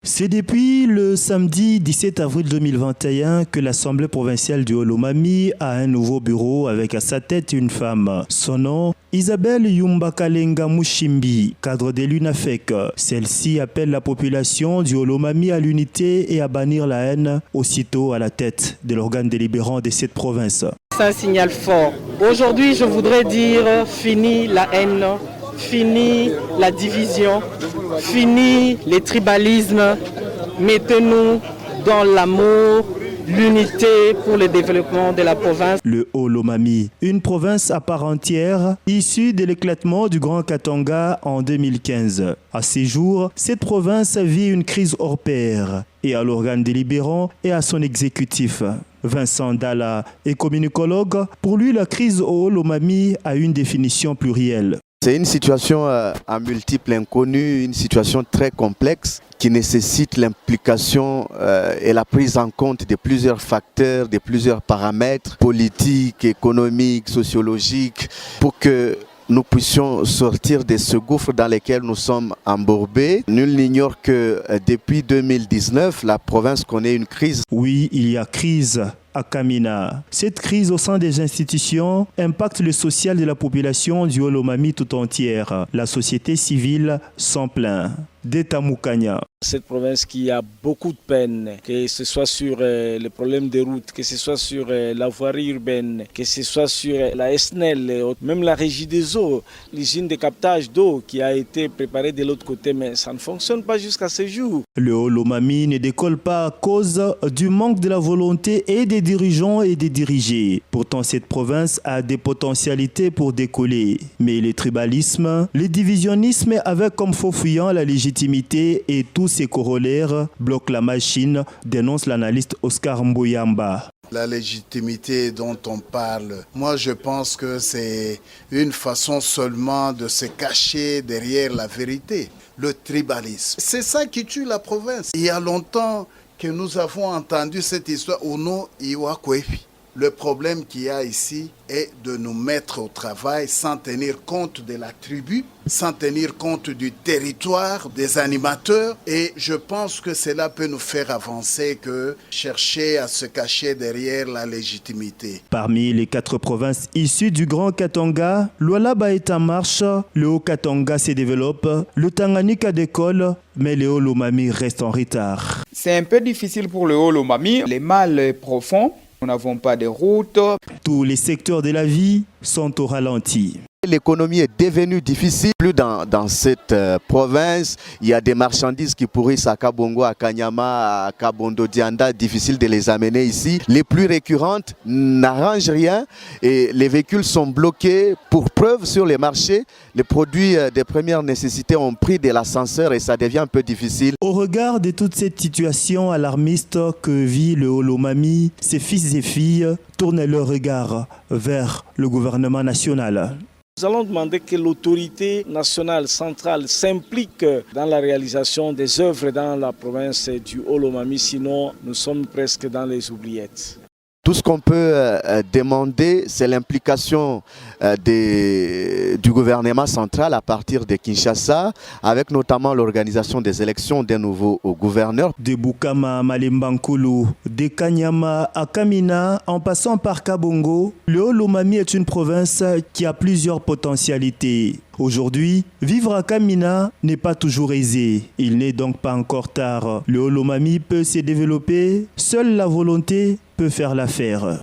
C'est depuis le samedi 17 avril 2021 que l'Assemblée provinciale du Haut-Lomami a un nouveau bureau avec à sa tête une femme. Son nom, Isabelle Yumbakalenga Mushimbi, cadre de l'UNAFEC. Celle-ci appelle la population du Haut-Lomami à l'unité et à bannir la haine, aussitôt à la tête de l'organe délibérant de cette province. C'est un signal fort. Aujourd'hui, je voudrais dire fini la haine. Fini la division, fini les tribalismes, mettez-nous dans l'amour, l'unité pour le développement de la province. Le Haut-Lomami, une province à part entière, issue de l'éclatement du Grand Katanga en 2015. À ces jours, cette province vit une crise hors pair, et à l'organe délibérant et à son exécutif. Vincent Dalla est communicologue. Pour lui, la crise au Haut-Lomami a une définition plurielle. C'est une situation à multiples inconnus, une situation très complexe qui nécessite l'implication et la prise en compte de plusieurs facteurs, de plusieurs paramètres politiques, économiques, sociologiques, pour que nous puissions sortir de ce gouffre dans lequel nous sommes embourbés. Nul n'ignore que depuis 2019, la province connaît une crise. Oui, il y a crise à Kamina. Cette crise au sein des institutions impacte le social de la population du Haut-Lomami tout entière. La société civile s'en plaint. Detamukanya. Cette province qui a beaucoup de peine, que ce soit sur les problèmes de route, que ce soit sur la voirie urbaine, que ce soit sur la SNEL, même la régie des eaux, l'usine de captage d'eau qui a été préparée de l'autre côté, mais ça ne fonctionne pas jusqu'à ce jour. Le Haut-Lomami ne décolle pas à cause du manque de la volonté et des dirigeants et des dirigés. Pourtant, cette province a des potentialités pour décoller. Mais le tribalisme, le divisionnisme avec comme faux fuyant la légitimité et tous ses corollaires bloquent la machine, dénonce l'analyste Oscar Mbouyamba. La légitimité dont on parle, moi je pense que c'est une façon seulement de se cacher derrière la vérité. Le tribalisme, c'est ça qui tue la province. Il y a longtemps que nous avons entendu cette histoire au nom Iwa Kwefi. Le problème qu'il y a ici est de nous mettre au travail sans tenir compte de la tribu, sans tenir compte du territoire, des animateurs. Et je pense que cela peut nous faire avancer que chercher à se cacher derrière la légitimité. Parmi les 4 provinces issues du Grand Katanga, l'Oualaba est en marche, le Haut-Katanga se développe, le Tanganyika décolle, mais le Haut-Lomami reste en retard. C'est un peu difficile pour le Haut-Lomami, les mal profonds. Nous n'avons pas de route. Tous les secteurs de la vie sont au ralenti. L'économie est devenue difficile. Plus dans cette province, il y a des marchandises qui pourrissent à Kabongo, à Kanyama, à Kabondo Dianda. Difficile de les amener ici. Les plus récurrentes n'arrangent rien et les véhicules sont bloqués. Pour preuve, sur les marchés, les produits de première nécessité ont pris de l'ascenseur et ça devient un peu difficile. Au regard de toute cette situation alarmiste que vit le Haut-Lomami, ses fils et filles tournent leur regard vers le gouvernement national. Nous allons demander que l'autorité nationale centrale s'implique dans la réalisation des œuvres dans la province du Haut-Lomami, sinon nous sommes presque dans les oubliettes. Tout ce qu'on peut demander, c'est l'implication du gouvernement central à partir de Kinshasa, avec notamment l'organisation des élections d'un nouveau gouverneur. De Bukama à Malembankulu, de Kanyama à Kamina, en passant par Kabongo, le Haut-Lomami est une province qui a plusieurs potentialités. Aujourd'hui, vivre à Kamina n'est pas toujours aisé. Il n'est donc pas encore tard. Le Haut-Lomami peut se développer. Seule la volonté peut faire l'affaire.